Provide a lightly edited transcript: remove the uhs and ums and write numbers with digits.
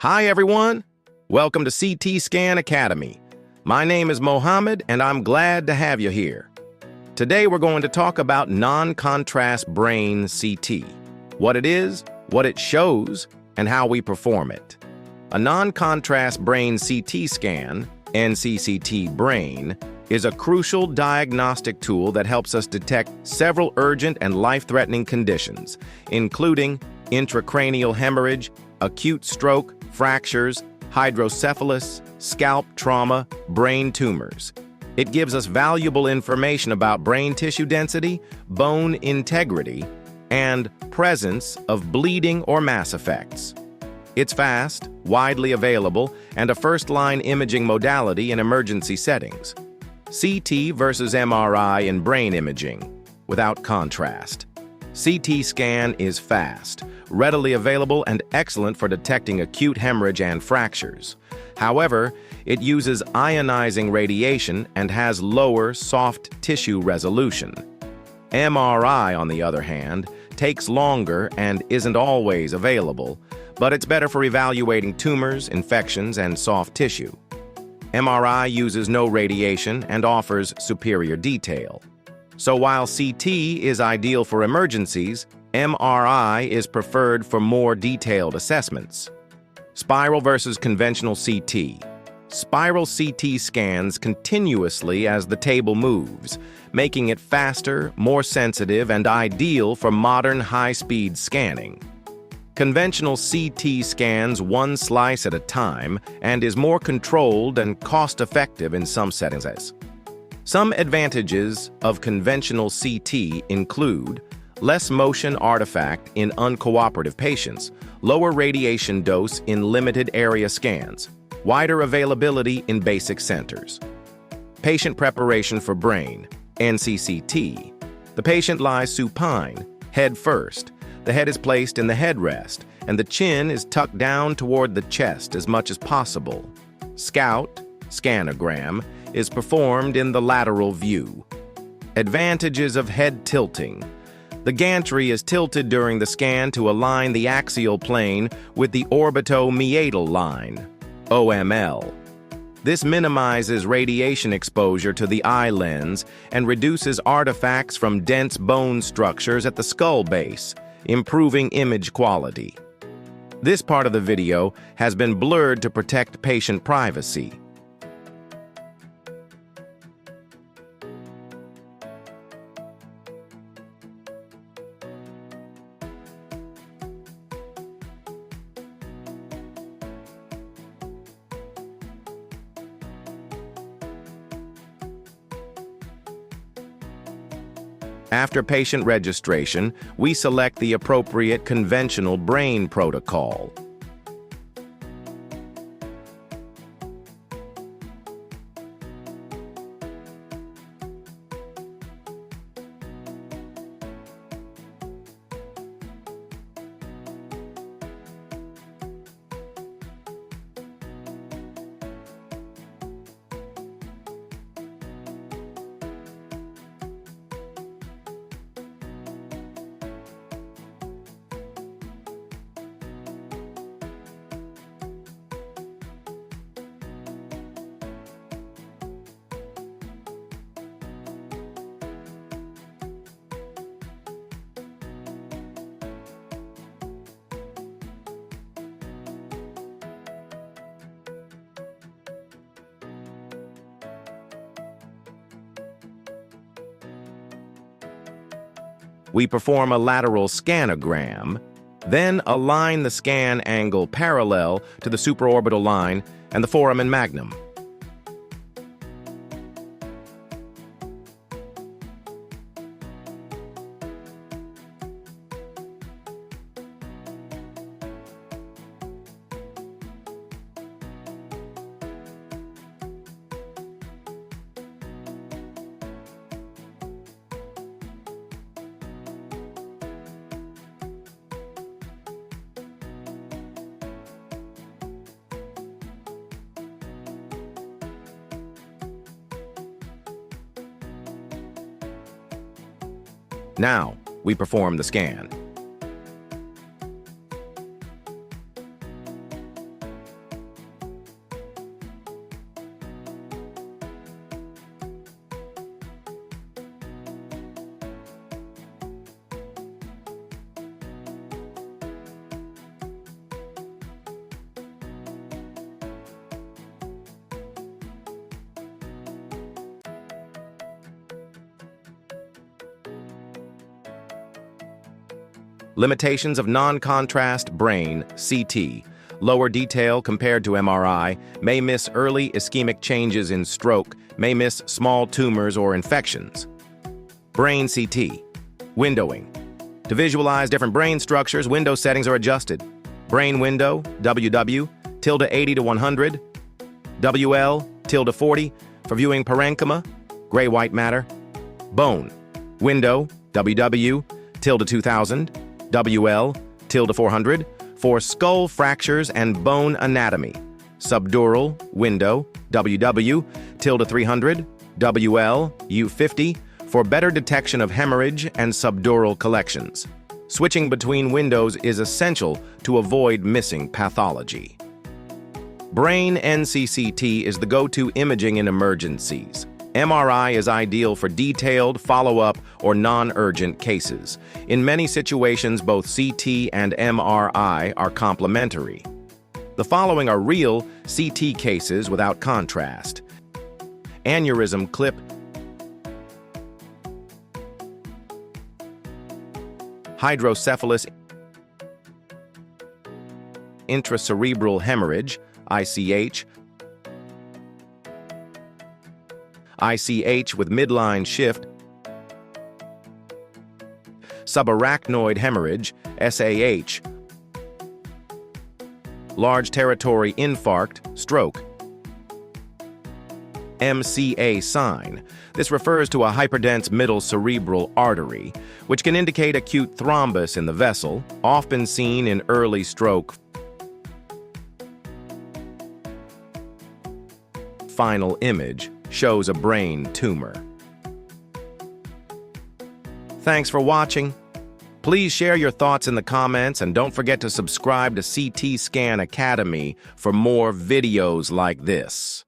Hi everyone, welcome to CT Scan Academy. My name is Mohammed and I'm glad to have you here. Today we're going to talk about non-contrast brain CT, what it is, what it shows, and how we perform it. A non-contrast brain CT scan, NCCT brain, is a crucial diagnostic tool that helps us detect several urgent and life-threatening conditions, including intracranial hemorrhage, acute stroke, fractures, hydrocephalus, scalp trauma, brain tumors. It gives us valuable information about brain tissue density, bone integrity, and presence of bleeding or mass effects. It's fast, widely available, and a first-line imaging modality in emergency settings. CT versus MRI in brain imaging, without contrast. CT scan is fast, readily available, and excellent for detecting acute hemorrhage and fractures. However, it uses ionizing radiation and has lower soft tissue resolution. MRI, on the other hand, takes longer and isn't always available, but it's better for evaluating tumors, infections, and soft tissue. MRI uses no radiation and offers superior detail. So while CT is ideal for emergencies, MRI is preferred for more detailed assessments. Spiral versus conventional CT. Spiral CT scans continuously as the table moves, making it faster, more sensitive, and ideal for modern high-speed scanning. Conventional CT scans one slice at a time and is more controlled and cost-effective in some settings. Some advantages of conventional CT include less motion artifact in uncooperative patients, lower radiation dose in limited area scans, wider availability in basic centers. Patient preparation for brain, NCCT. The patient lies supine, head first. The head is placed in the headrest, and the chin is tucked down toward the chest as much as possible. Scout, scanogram, is performed in the lateral view. Advantages of head tilting. The gantry is tilted during the scan to align the axial plane with the orbitomeatal line, OML. This minimizes radiation exposure to the eye lens and reduces artifacts from dense bone structures at the skull base, improving image quality. This part of the video has been blurred to protect patient privacy. After patient registration, we select the appropriate conventional brain protocol. We perform a lateral scanogram, then align the scan angle parallel to the supraorbital line and the foramen magnum. Now, we perform the scan. Limitations of non-contrast brain, CT. Lower detail compared to MRI, may miss early ischemic changes in stroke, may miss small tumors or infections. Brain CT. Windowing. To visualize different brain structures, window settings are adjusted. Brain window, WW, tilde 80 to 100, WL, tilde 40, for viewing parenchyma, gray-white matter. Bone. Window, WW, tilde 2000, WL, tilde 400, for skull fractures and bone anatomy. Subdural, window, WW, tilde 300, WL, U50, for better detection of hemorrhage and subdural collections. Switching between windows is essential to avoid missing pathology. Brain NCCT is the go-to imaging in emergencies. MRI is ideal for detailed, follow-up, or non-urgent cases. In many situations, both CT and MRI are complementary. The following are real CT cases without contrast. Aneurysm clip, hydrocephalus, intracerebral hemorrhage, ICH, ICH with midline shift, subarachnoid hemorrhage, SAH, large territory infarct, stroke, MCA sign. This refers to a hyperdense middle cerebral artery, which can indicate acute thrombus in the vessel, often seen in early stroke. Final image shows a brain tumor. Thanks for watching. Please share your thoughts in the comments and don't forget to subscribe to CT Scan Academy for more videos like this.